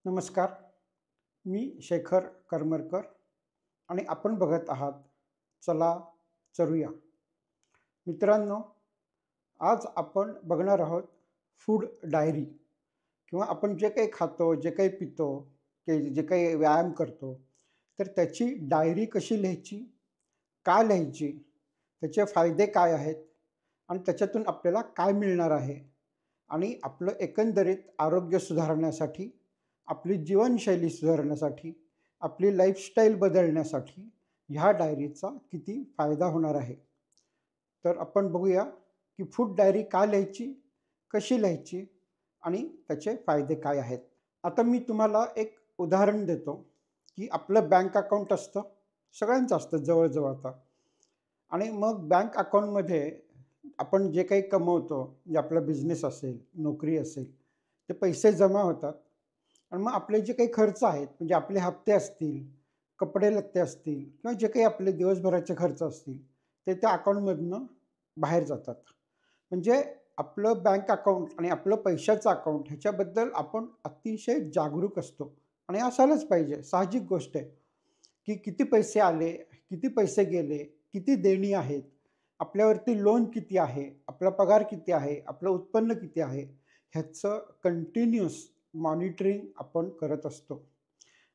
नमस्कार. मी शेखर करमरकर आणि आपण बघत आहात चला चरूया. मित्रांनो, आज आपण बघणार आहोत फूड डायरी किंवा आपण जे काही खातो, जे काही पितो, जे काही व्यायाम करतो, तर त्याची डायरी कशी लिहायची, का लिहायची, त्याचे फायदे काय आहेत आणि त्याच्यातून आपल्याला काय मिळणार आहे आणि आपलं एकंदरीत आरोग्य सुधारण्यासाठी, आपली जीवनशैली सुधारण्यासाठी, आपली लाईफस्टाईल बदलण्यासाठी ह्या डायरीचा किती फायदा होणार आहे. तर आपण बघूया की फूड डायरी का लिहायची, कशी लिहायची आणि त्याचे फायदे काय आहेत. आता मी तुम्हाला एक उदाहरण देतो की आपलं बँक अकाउंट असतं, सगळ्यांचं असतं जवळ आता. आणि मग बँक अकाउंटमध्ये आपण जे काही कमवतो, म्हणजे आपला बिझनेस असेल, नोकरी असेल, ते पैसे जमा होतात आणि मग आपले जे काही खर्च आहेत, म्हणजे आपले हप्ते असतील, कपडे लत्ते असतील किंवा जे काही आपले दिवसभराचे खर्च असतील, ते त्या अकाउंटमधनं बाहेर जातात. म्हणजे आपलं बँक अकाउंट आणि आपलं पैशाचं अकाउंट ह्याच्याबद्दल आपण अतिशय जागरूक असतो आणि असायलाच पाहिजे. साहजिक गोष्ट आहे, की किती पैसे आले, किती पैसे गेले, किती देणी आहेत, आपल्यावरती लोन किती आहे, आपला पगार किती आहे, आपलं उत्पन्न किती आहे, ह्याचं कंटिन्यूअस मॉनिटरिंग आपण करत असतो.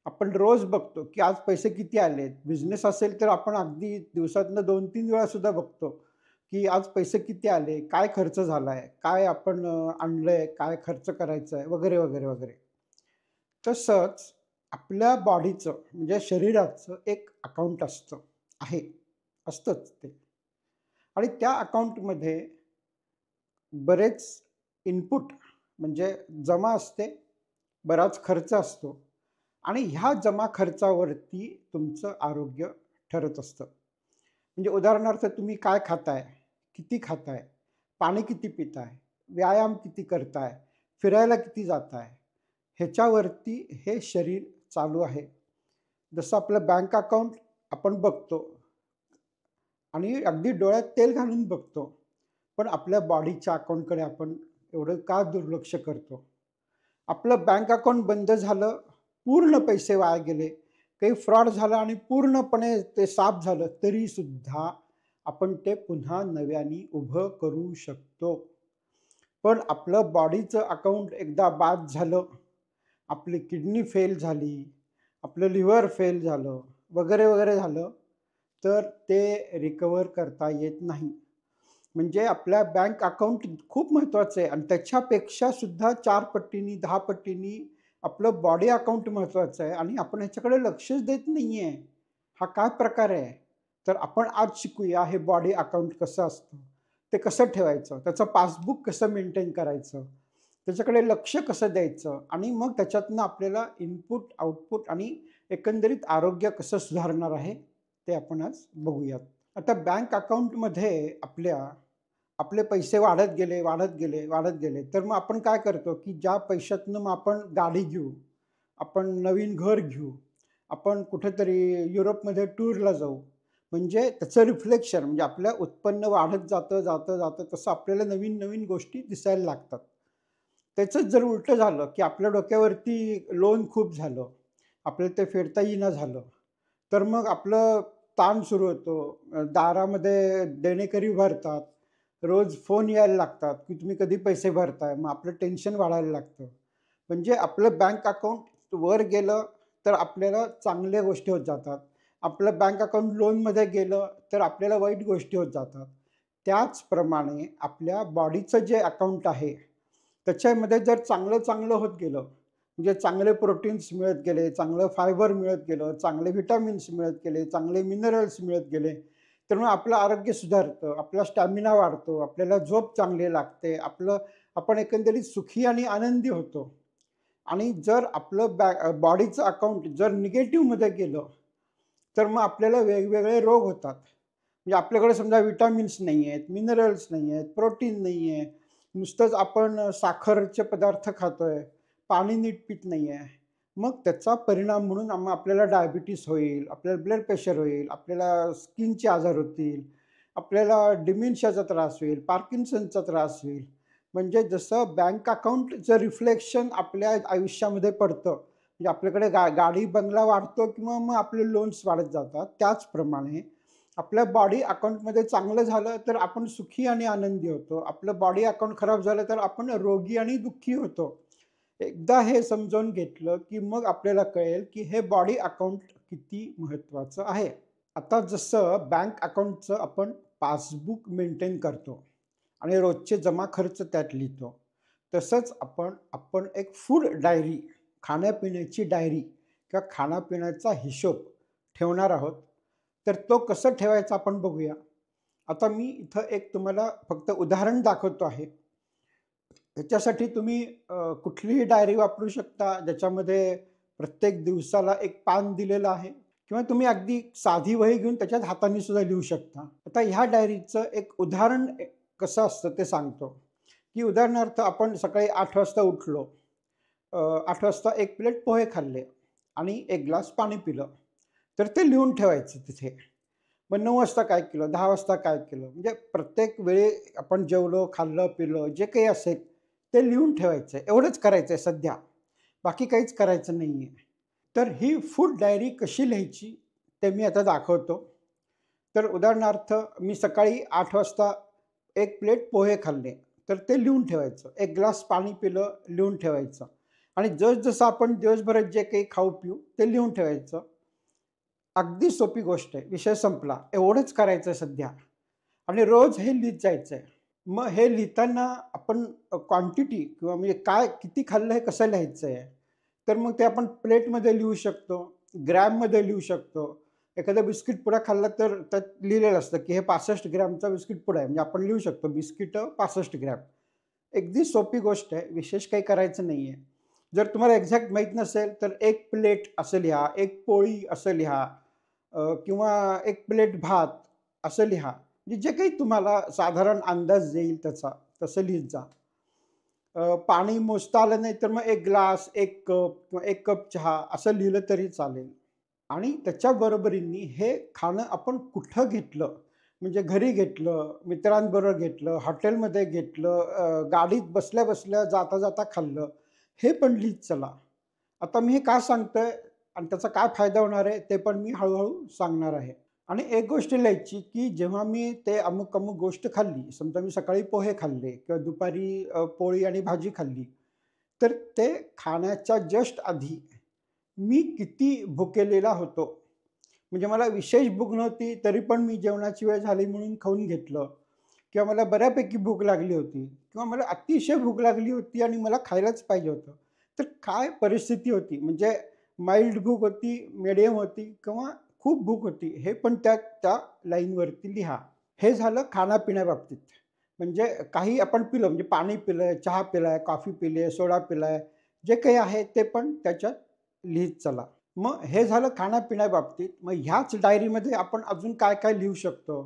आपण रोज बघतो, की आज पैसे किती आलेत. बिझनेस असेल तर आपण अगदी दिवसातनं 2-3 वेळा सुद्धा बघतो, की आज पैसे किती आले, काय खर्च झालाय, काय आपण आणलंय, काय खर्च करायचा आहे, वगैरे, वगैरे, वगैरे. तसंच आपल्या बॉडीचं म्हणजे शरीराचं एक अकाउंट असतंच ते. आणि त्या अकाउंटमध्ये बरेच इनपुट म्हणजे जमा असते, बराच खर्च असतो आणि ह्या जमा खर्चावरती तुमचं आरोग्य ठरत असतं. म्हणजे उदाहरणार्थ तुम्ही काय खाताय, किती खाताय, पाणी किती पिताय, व्यायाम किती करताय, फिरायला किती जाताय, ह्याच्यावरती हे शरीर चालू आहे. जसं आपलं बँक अकाउंट आपण बघतो आणि अगदी डोळ्यात तेल घालून बघतो. पण आपल्या बॉडीच्या अकाउंटकडे आपण एवढं का दुर्लक्ष करतो? आपलं बँक अकाउंट बंद झालं, पूर्ण पैसे वाया गेले, काही फ्रॉड झाला आणि पूर्णपणे ते साफ झालं, तरीसुद्धा आपण ते पुन्हा नव्याने उभं करू शकतो. पण आपलं बॉडीचं अकाउंट एकदा बाद झालं, आपली किडनी फेल झाली, आपलं लिव्हर फेल झालं, वगैरे, वगैरे झालं, तर ते रिकव्हर करता येत नाही. म्हणजे आपल्या बँक अकाउंट खूप महत्त्वाचं आहे आणि त्याच्यापेक्षा सुद्धा 4 पटींनी, 10 पटींनी आपलं बॉडी अकाउंट महत्त्वाचं आहे आणि आपण ह्याच्याकडे लक्षच देत नाहीये. हा काय प्रकार आहे? तर आपण आज शिकूया हे बॉडी अकाउंट कसं असतं, ते कसं ठेवायचं, त्याचं पासबुक कसं मेंटेन करायचं, त्याच्याकडे लक्ष कसं द्यायचं आणि मग त्याच्यातनं आपल्याला इनपुट, आउटपुट आणि एकंदरीत आरोग्य कसं सुधारणार आहे, ते आपण आज बघूयात. आता बँक अकाउंटमध्ये आपले पैसे वाढत गेले, वाढत गेले, वाढत गेले. तर मग आपण काय करतो, की ज्या पैशातनं मग आपण गाडी घेऊ, आपण नवीन घर घेऊ, आपण कुठेतरी युरोपमध्ये टूरला जाऊ. म्हणजे त्याचं रिफ्लेक्शन म्हणजे आपलं उत्पन्न वाढत जातं, जातं, जातं तसं आपल्याला नवीन-नवीन गोष्टी दिसायला लागतात. त्याचंच जर उलटं झालं, की आपल्या डोक्यावरती लोन खूप झालं, आपल्याला ते फेडता येईना झालं, तर मग आपलं ताण सुरू होतो. दारामध्ये देणेकरी भरतात. रोज फोन यायला लागतात, की तुम्ही कधी पैसे भरताय? मग आपलं टेन्शन वाढायला लागतं. म्हणजे आपलं बँक अकाउंट वर गेलं, तर आपल्याला चांगल्या गोष्टी होत जातात. आपलं बँक अकाउंट लोनमध्ये गेलं, तर आपल्याला वाईट गोष्टी होत जातात. त्याचप्रमाणे आपल्या बॉडीचं जे अकाउंट आहे, त्याच्यामध्ये जर चांगलं-चांगलं होत गेलं, म्हणजे चांगले प्रोटीन्स मिळत गेले, चांगलं फायबर मिळत गेलं, चांगले व्हिटॅमिन्स मिळत गेले, चांगले मिनरल्स मिळत गेले, तर मग आपलं आरोग्य सुधारतं, आपला स्टॅमिना वाढतो, आपल्याला झोप चांगली लागते, आपण एकंदरीत सुखी आणि आनंदी होतो. आणि जर आपलं बॉडीचं अकाउंट जर निगेटिव्हमध्ये गेलं, तर मग आपल्याला वेगवेगळे रोग होतात. म्हणजे आपल्याकडे समजा विटामिन्स नाही आहेत, मिनरल्स नाही आहेत, प्रोटीन नाही आहे. नुसतंच आपण साखरचे पदार्थ खातोय, पाणी नीट पीत नाही आहे. मग त्याचा परिणाम म्हणून मग आपल्याला डायबिटीज होईल, आपल्याला ब्लड प्रेशर होईल, आपल्याला स्किनचे आजार होतील, आपल्याला डिमेन्शियाचा त्रास होईल, पार्किन्सनचा त्रास होईल. म्हणजे जसं बँक अकाउंटचं रिफ्लेक्शन आपल्या आयुष्यामध्ये पडतं, म्हणजे आपल्याकडे गाडी बंगला वाढतो किंवा मग आपले लोन्स वाढत जातात, त्याचप्रमाणे आपल्या बॉडी अकाउंटमध्ये चांगलं झालं तर आपण सुखी आणि आनंदी होतो. आपलं बॉडी अकाउंट खराब झालं तर आपण रोगी आणि दुःखी होतो. एकदा हे समजावून घेतलं, की मग आपल्याला कळेल, की हे बॉडी अकाउंट किती महत्त्वाचं आहे. आता जसं बँक अकाउंटचं आपण पासबुक मेंटेन करतो आणि रोजचे जमा खर्च त्यात लिहितो. तसंच आपण आपण एक फूड डायरी, खाण्यापिण्याची डायरी किंवा खाण्यापिण्याचा हिशोब ठेवणार आहोत. तर तो कसं ठेवायचा आपण बघूया. आता मी इथं एक तुम्हाला फक्त उदाहरण दाखवतो आहे. ह्याच्यासाठी तुम्ही कुठलीही डायरी वापरू शकता, ज्याच्यामध्ये प्रत्येक दिवसाला एक पान दिलेलं आहे किंवा तुम्ही अगदी साधी वही घेऊन त्याच्यात हाताने सुद्धा लिहू शकता. आता ह्या डायरीचं एक उदाहरण कसं असतं ते सांगतो, की उदाहरणार्थ आपण सकाळी 8 वाजता उठलो. 8 वाजता 1 प्लेट पोहे खाल्ले आणि 1 ग्लास पाणी पिलं. तर ते लिहून ठेवायचं तिथे. मग 9 वाजता काय केलं, 10 वाजता काय केलं, म्हणजे प्रत्येक वेळी आपण जेवलो, खाल्लं, पिलं जे काही असेल ते लिहून ठेवायचं आहे. एवढंच करायचं आहे सध्या. बाकी काहीच करायचं नाही आहे. तर ही फूड डायरी कशी लिहायची ते मी आता दाखवतो. तर उदाहरणार्थ मी सकाळी 8 वाजता 1 प्लेट पोहे खाल्ले, तर ते लिहून ठेवायचं. 1 ग्लास पाणी पिलं, लिहून ठेवायचं आणि जसं आपण दिवसभरात जे काही खाऊ पिऊ ते लिहून ठेवायचं. अगदी सोपी गोष्ट आहे. विषय संपला. एवढंच करायचं आहे सध्या आणि रोज हे लिहीत जायचं आहे. मग हे लिहिताना आपण क्वांटिटी किंवा म्हणजे काय किती खाल्लं हे कसं लिहायचं आहे. तर मग ते आपण प्लेटमध्ये लिहू शकतो, ग्रॅममध्ये लिहू शकतो. एखादा बिस्किट पुडा खाल्ला तर त्यात लिहिलेलं असतं, की हे 65 ग्रॅमचा बिस्किट पुडा आहे. म्हणजे आपण लिहू शकतो बिस्किटं 65 ग्रॅम. अगदी सोपी गोष्ट आहे. विशेष काही करायचं नाही आहे. जर तुम्हाला एक्झॅक्ट माहीत नसेल तर 1 प्लेट असं लिहा, 1 पोळी असं लिहा किंवा 1 प्लेट भात असं लिहा. म्हणजे जे काही तुम्हाला साधारण अंदाज येईल त्याचा, तसं लिहीत जा. पाणी मोजता आलं नाही तर मग 1 ग्लास, 1 कप किंवा 1 कप चहा असं लिहिलं तरी चालेल. आणि त्याच्या बरोबरीने हे खाणं आपण कुठं घेतलं, म्हणजे घरी घेतलं, मित्रांबरोबर घेतलं, हॉटेलमध्ये घेतलं, गाडीत बसल्या-बसल्या, जाता-जाता खाल्लं, हे पण लिहीत चला. आता मी हे का सांगतोय आणि त्याचा काय फायदा होणार आहे ते पण मी हळू सांगणार आहे. आणि एक गोष्ट लिहायची, की जेव्हा मी ते अमुक-अमुक गोष्ट खाल्ली, समजा मी सकाळी पोहे खाल्ले किंवा दुपारी पोळी आणि भाजी खाल्ली, तर ते खाण्याच्या जस्ट आधी मी किती भुकेलेला होतो. म्हणजे मला विशेष भूक नव्हती, तरी पण मी जेवणाची वेळ झाली म्हणून खाऊन घेतलं किंवा मला बऱ्यापैकी भूक लागली होती किंवा मला अतिशय भूक लागली होती आणि मला खायलाच पाहिजे होतं. तर काय परिस्थिती होती, म्हणजे माईल्ड भूक होती, मीडियम होती किंवा खूप भूक होती, हे पण त्या लाईनवरती लिहा. हे झालं खाण्यापिण्याबाबतीत. म्हणजे काही आपण पिलं, म्हणजे पाणी पिलंय, चहा पिलाय, कॉफी पिली आहे, सोडा पिलाय, जे काही आहे ते पण त्याच्यात लिहीत चला. मग हे झालं खाण्यापिण्याबाबतीत. मग ह्याच डायरीमध्ये आपण अजून काय-काय लिहू शकतो?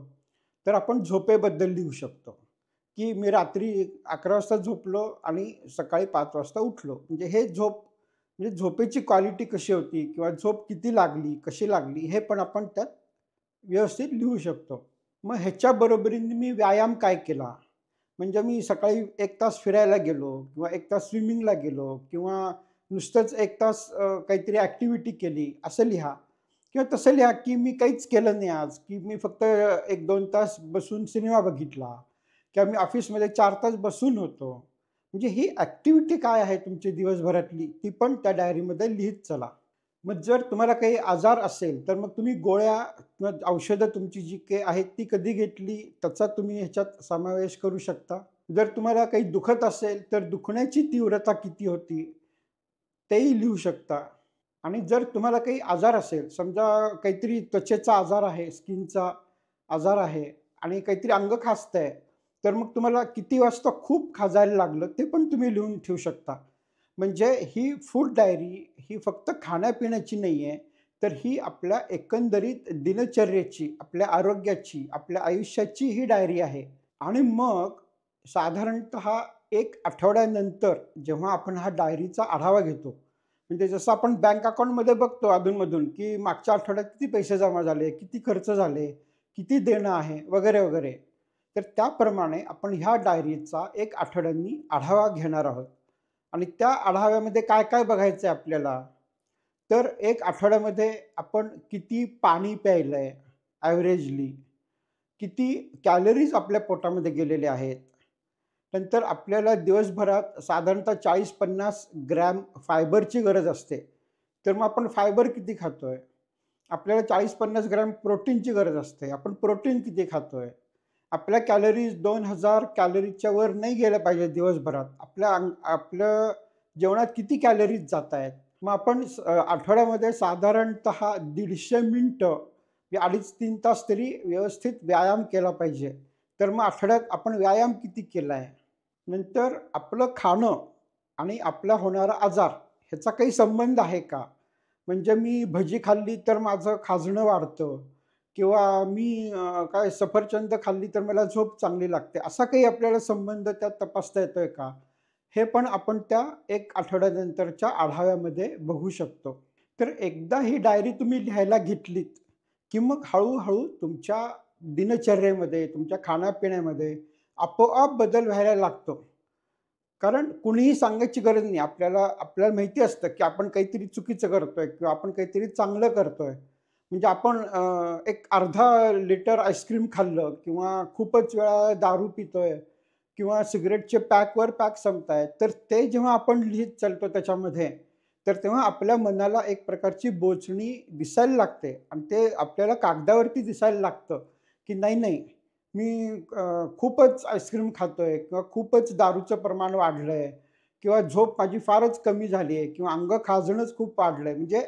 तर आपण झोपेबद्दल लिहू शकतो, की मी रात्री 11 वाजता झोपलो आणि सकाळी 5 वाजता उठलो. म्हणजे हे म्हणजे झोपेची क्वालिटी कशी होती किंवा झोप किती लागली, कशी लागली, हे पण आपण त्यात व्यवस्थित लिहू शकतो. मग ह्याच्या बरोबरीने मी व्यायाम काय केला? म्हणजे मी सकाळी 1 तास फिरायला गेलो किंवा 1 तास स्विमिंगला गेलो किंवा नुसतंच 1 तास काहीतरी ॲक्टिव्हिटी केली असं लिहा किंवा तसं लिहा, की मी काहीच केलं नाही आज, की मी फक्त 1-2 तास बसून सिनेमा बघितला किंवा मी ऑफिसमध्ये 4 तास बसून होतो. म्हणजे ही ॲक्टिव्हिटी काय आहे तुमची दिवसभरातली, ती पण त्या डायरीमध्ये लिहीत चला. मग जर तुम्हाला काही आजार असेल, तर मग तुम्ही गोळ्या किंवा औषधं तुमची जी काही आहेत ती कधी घेतली, त्याचा तुम्ही ह्याच्यात समावेश करू शकता. जर तुम्हाला काही दुखत असेल, तर दुखण्याची तीव्रता किती होती, तेही लिहू शकता. आणि जर तुम्हाला काही आजार असेल, समजा काहीतरी त्वचेचा आजार आहे, स्किनचा आजार आहे आणि काहीतरी अंग खाजतंय, तर मग तुम्हाला किती वाजता खूप खाजायला लागलं, ते पण तुम्ही लिहून ठेवू शकता. म्हणजे ही फूड डायरी ही फक्त खाण्यापिण्याची नाही आहे, तर ही आपल्या एकंदरीत दिनचर्येची, आपल्या आरोग्याची, आपल्या आयुष्याची ही डायरी आहे. आणि मग साधारणतः 1 आठवड्यानंतर जेव्हा आपण हा डायरीचा आढावा घेतो, म्हणजे जसं आपण बँक अकाउंटमध्ये बघतो अधून-मधून, की मागच्या आठवड्यात किती पैसे जमा झाले, किती खर्च झाले, किती देणं आहे, वगैरे, वगैरे. तर त्याप्रमाणे आपण ह्या डायरीचा 1 आठवड्यांनी आढावा घेणार आहोत. आणि त्या आढाव्यामध्ये काय-काय बघायचं आहे आपल्याला? तर एक आठवड्यामध्ये आपण किती पाणी प्यायलं आहे ॲव्हरेजली, किती कॅलरीज आपल्या पोटामध्ये गेलेले आहेत. नंतर आपल्याला दिवसभरात साधारणतः 40-50 ग्रॅम फायबरची गरज असते. तर मग आपण फायबर किती खातोय? आपल्याला 40-50 ग्रॅम प्रोटीनची गरज असते. आपण प्रोटीन किती खातोय? आपल्या कॅलरीज 2000 कॅलरीजच्या वर नाही गेल्या पाहिजे दिवसभरात. आपल्या जेवणात किती कॅलरीज जातायत? मग आपण आठवड्यामध्ये साधारणतः 150 मिनिटं म्हणजे 2.5-3 तास तरी व्यवस्थित व्यायाम केला पाहिजे. तर मग आठवड्यात आपण व्यायाम किती केलाय? नंतर आपलं खाणं आणि आपला होणारा आजार ह्याचा काही संबंध आहे का? म्हणजे मी भजी खाल्ली तर माझं खाजणं वाढतं किंवा मी काय सफरचंद खाल्ली तर मला झोप चांगली लागते. असा काही आपल्याला संबंध त्यात तपासता येतोय का? हे पण आपण त्या 1 आठवड्यानंतरच्या आढाव्यामध्ये बघू शकतो. तर एकदा ही डायरी तुम्ही लिहायला घेतलीत, की मग हळू तुमच्या दिनचर्येमध्ये, तुमच्या खाण्यापिण्यामध्ये आपोआप बदल व्हायला लागतो. कारण कुणीही सांगायची गरज नाही. आपल्याला माहिती असतं, की आपण काहीतरी चुकीचं करतोय किंवा आपण काहीतरी चांगलं करतोय. म्हणजे आपण एक अर्धा लिटर आईस्क्रीम खाल्लं किंवा खूपच वेळा दारू पितोय किंवा सिगारेटचे पॅकवर पॅक संपतायत. तर ते जेव्हा आपण लिहीत चालतो त्याच्यामध्ये, तर तेव्हा आपल्या मनाला एक प्रकारची बोचणी दिसायला लागते आणि ते आपल्याला कागदावरती दिसायला लागतं, की नाही, मी खूपच आईस्क्रीम खातोय किंवा खूपच दारूचं प्रमाण वाढलंय किंवा झोप माझी फारच कमी झाली आहे किंवा अंग खाजणंच खूप वाढलंय. म्हणजे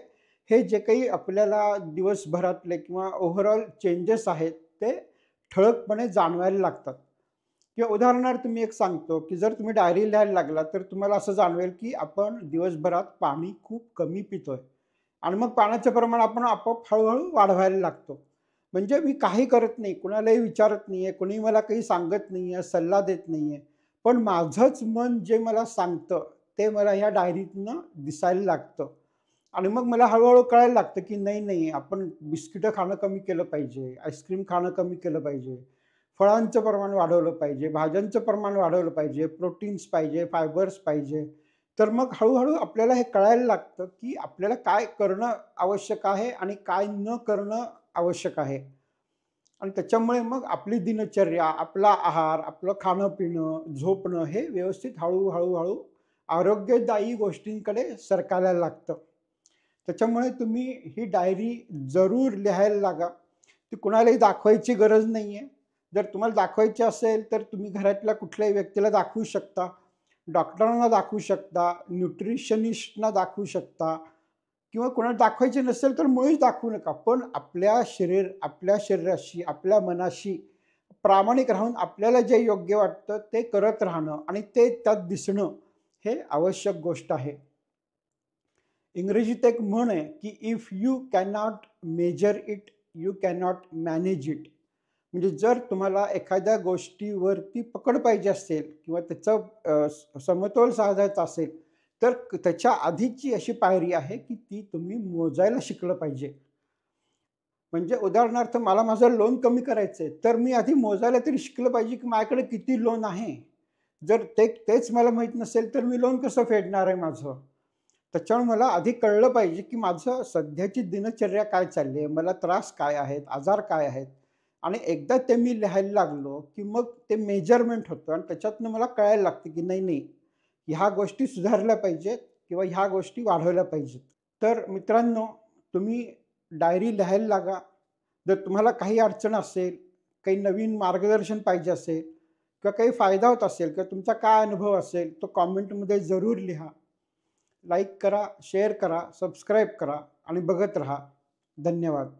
हे जे काही आपल्याला दिवसभरातले किंवा ओव्हरऑल चेंजेस आहेत, ते ठळकपणे जाणवायला लागतात. किंवा उदाहरणार्थ मी एक सांगतो, की जर तुम्ही डायरी लिहायला लागला, तर तुम्हाला असं जाणवेल, की आपण दिवसभरात पाणी खूप कमी पितोय आणि मग पाण्याचं प्रमाण आपण आपोआप हळू वाढवायला लागतो. म्हणजे मी काही करत नाही, कुणालाही विचारत नाहीये, कुणी मला काही सांगत नाहीये, सल्ला देत नाहीये. पण माझंच मन जे मला सांगतं, ते मला ह्या डायरीतनं दिसायला लागतं. आणि मग मला हळू कळायला लागतं, की नाही, आपण बिस्किटं खाणं कमी केलं पाहिजे, आईस्क्रीम खाणं कमी केलं पाहिजे, फळांचं प्रमाण वाढवलं पाहिजे, भाज्यांचं प्रमाण वाढवलं पाहिजे, प्रोटीन्स पाहिजे, फायबर्स पाहिजे. तर मग हळू आपल्याला हे कळायला लागतं, की आपल्याला काय करणं आवश्यक आहे आणि काय न करणं आवश्यक आहे. आणि त्याच्यामुळे मग आपली दिनचर्या, आपला आहार, आपलं खाणं-पिणं, झोपणं हे व्यवस्थित हळू आरोग्यदायी गोष्टींकडे सरकायला लागतं. त्याच्यामुळे तुम्ही ही डायरी जरूर लिहायला लागा. ती कुणालाही दाखवायची गरज नाहीये. जर तुम्हाला दाखवायची असेल, तर तुम्ही घरातल्या कुठल्याही व्यक्तीला दाखवू शकता. डॉक्टरांना दाखवू शकता, न्यूट्रिशनिस्टना दाखवू शकता किंवा कोणाला दाखवायची नसेल, तर मुळीच दाखवू नका. पण आपल्या शरीराशी, आपल्या मनाशी प्रामाणिक राहून आपल्याला जे योग्य वाटतं ते करत राहणं आणि ते त्यात दिसणं हे आवश्यक गोष्ट आहे. इंग्रजीत एक म्हण आहे, की if you cannot measure it, you cannot manage it. म्हणजे जर तुम्हाला एखाद्या गोष्टीवरती पकड पाहिजे असेल किंवा त्याचं समतोल साधायचा असेल, तर त्याच्या आधीची अशी पायरी आहे, की ती तुम्ही मोजायला शिकलं पाहिजे. म्हणजे उदाहरणार्थ मला माझं लोन कमी करायचंय, तर मी आधी मोजायला तरी शिकलं पाहिजे, की माझ्याकडे किती लोन आहे. जर तेच मला माहीत नसेल, तर मी लोन कसं फेडणार आहे माझं? त्याच्यामुळे मला आधी कळलं पाहिजे, की माझं सध्याची दिनचर्या काय चालली आहे, मला त्रास काय आहेत, आजार काय आहेत आणि एकदा ते मी लिहायला लागलो, की मग ते मेजरमेंट होतं आणि त्याच्यातनं मला कळायला लागतं, की नाही, ह्या गोष्टी सुधारल्या पाहिजेत किंवा ह्या गोष्टी वाढवल्या पाहिजेत. तर मित्रांनो, तुम्ही डायरी लिहायला लागा. जर तुम्हाला काही अडचण असेल, काही नवीन मार्गदर्शन पाहिजे असेल किंवा काही फायदा होत असेल किंवा तुमचा काय अनुभव असेल, तो कॉमेंटमध्ये जरूर लिहा. लाईक करा, शेअर करा, सबस्क्राईब करा आणि बघत राहा. धन्यवाद.